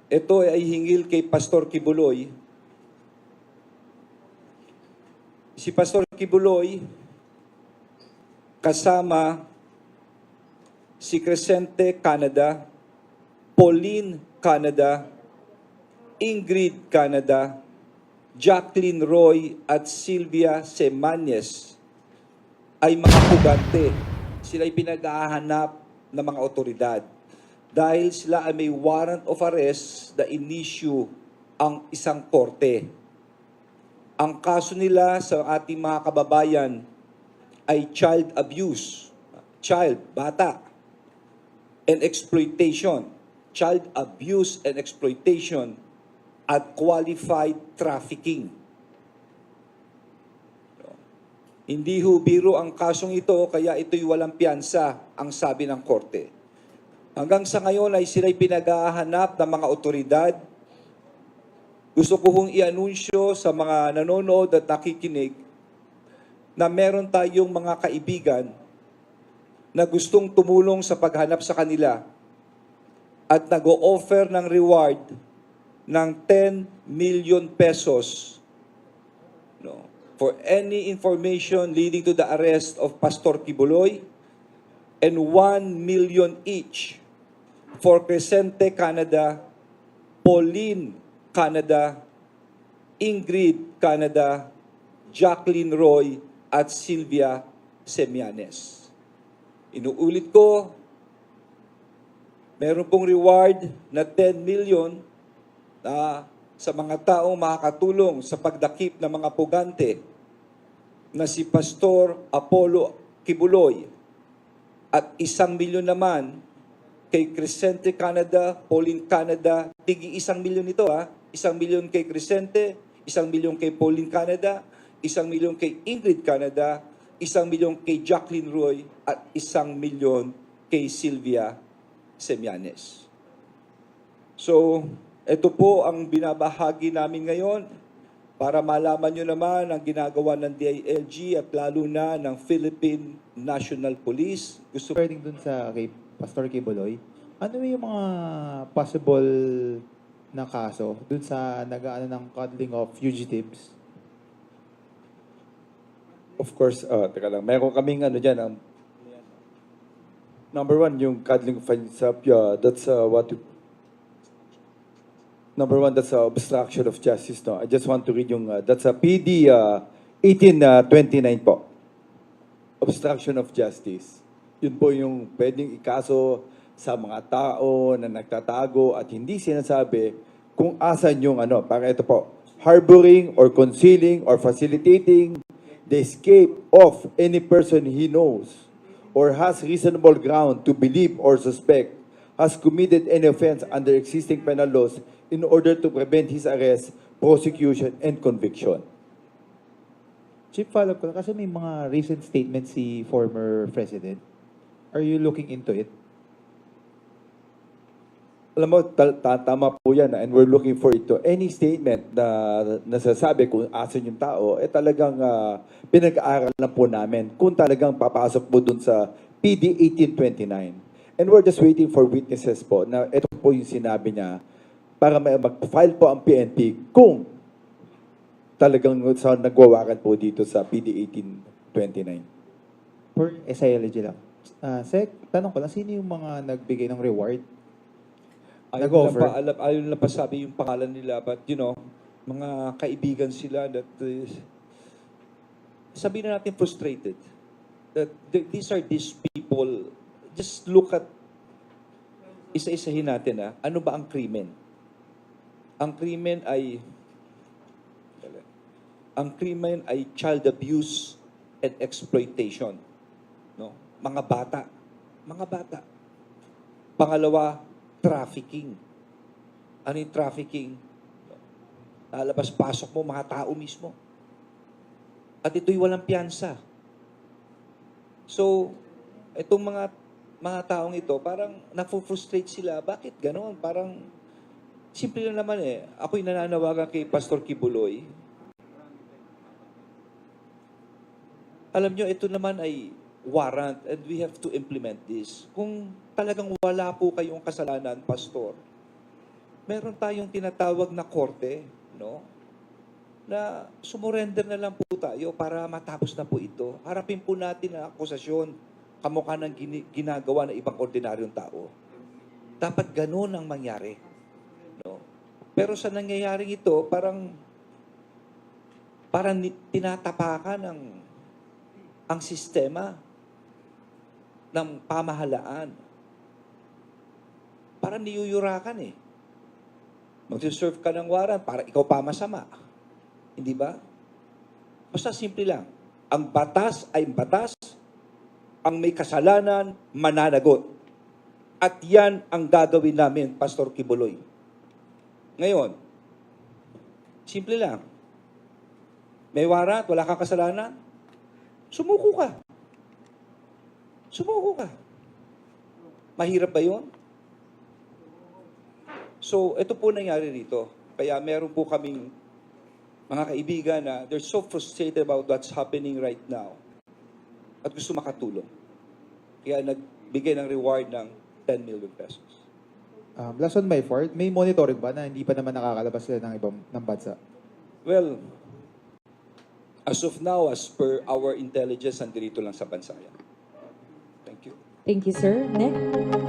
Ito ay hingil kay Pastor Kibuloy. Si Pastor Kibuloy kasama si Crescente Canada, Pauline Canada, Ingrid Canada, Jacqueline Roy at Sylvia Semanes ay mga pugante. Sila ay pinag-ahanap ng mga otoridad dahil sila ay may warrant of arrest na in-issue ang isang korte. Ang kaso nila sa ating mga kababayan ay child abuse, bata, and exploitation, child abuse and exploitation at qualified trafficking. Hindi ho biro ang kasong ito, kaya ito'y walang piyansa, ang sabi ng korte. Hanggang sa ngayon ay sila'y pinag-ahanap ng mga otoridad. Gusto ko hong i-anunsyo sa mga nanonood at nakikinig na meron tayong mga kaibigan na gustong tumulong sa paghanap sa kanila at nag-o-offer ng reward ng 10 million pesos for any information leading to the arrest of Pastor Kibuloy and 1 million each for Crescente Canada, Pauline Canada, Ingrid Canada, Jacqueline Roy at Sylvia Semanes. Inuulit ko, meron pong reward na 10 million sa mga taong makakatulong sa pagdakip ng mga pugante na si Pastor Apollo Kibuloy at 1 milyon naman kay Crescente Canada, Pauline Canada, tigi 1 milyon ito 1 milyon kay Crescente, 1 milyon kay Pauline Canada, 1 milyon kay Ingrid Canada, 1 milyon kay Jacqueline Roy at 1 milyon kay Sylvia Semanes. So, ito po ang binabahagi namin ngayon para malaman nyo naman ang ginagawa ng DILG at lalo na ng Philippine National Police. Regarding dun sa kay Pastor Kibuloy, ano yung mga possible na kaso dun sa nag-aano ng cuddling of fugitives? Of course, teka lang, meron kaming ano dyan, number one, yung cuddling of that's number one, that's obstruction of justice. No? I just want to read yung, that's a PD 1829 po. Obstruction of justice. Yun po yung pwedeng ikaso sa mga tao na nagtatago at hindi sinasabi kung asan yung ano, para ito po, harboring or concealing or facilitating the escape of any person he knows or has reasonable ground to believe or suspect has committed any offense under existing penal laws in order to prevent his arrest, prosecution, and conviction. Chief, follow-up ko lang, kasi may mga recent statements si former President. Are you looking into it? Alam mo, tama po yan, and we're looking for ito. Any statement na nasasabi kung asan yung tao, talagang pinag-aaral lang po namin kung talagang papasok po dun sa PD 1829. And we're just waiting for witnesses po na ito po yung sinabi niya para mag-file po ang PNP kung talagang nagwawakan po dito sa PD 1829. For SILG lang. Sec, tanong ko lang, sino yung mga nagbigay ng reward? Nag-offer? Ayaw lang pa sabi yung pangalan nila, but mga kaibigan sila that sabihin na natin frustrated. That these people, just look at, isa-isahin natin ano ba ang krimen? Ang krimen ay child abuse and exploitation. No? Mga bata. Pangalawa, trafficking. Ano yung trafficking? Lalabas-pasok mo, mga tao mismo. At ito'y walang piyansa. So, itong mga taong ito, parang na-frustrate sila. Bakit gano'n? Parang, simple lang naman Ako'y nananawagan kay Pastor Kibuloy. Alam nyo, ito naman ay warrant and we have to implement this. Kung talagang wala po kayong kasalanan, Pastor, meron tayong tinatawag na korte, no? Na sumurrender na lang po tayo para matapos na po ito. Harapin po natin ang akusasyon kamukha ng ginagawa ng ibang ordinaryong tao. Dapat ganun ang mangyari. No? Pero sa nangyayaring ito, parang tinatapakan ang sistema ng pamahalaan. Parang niyuyurakan eh. Magsiserve ka ng warrant para ikaw pa masama. Hindi ba? Basta simple lang. Ang batas ay batas. Ang may kasalanan, mananagot. At yan ang gagawin namin, Pastor Kibuloy. Ngayon, simple lang. May warrant, wala kang kasalanan, sumuko ka. Sumuko ka. Mahirap ba yun? So, ito po nangyari rito. Kaya meron po kaming mga kaibigan na they're so frustrated about what's happening right now at gusto makatulong. Kaya nagbigay ng reward ng 10 million pesos. Last on my part, may monitoring ba na hindi pa naman nakakalabas sila ng ibang ng bansa? Well, as of now, as per our intelligence, nandito lang sa bansa yan. Thank you. Thank you, sir. Next.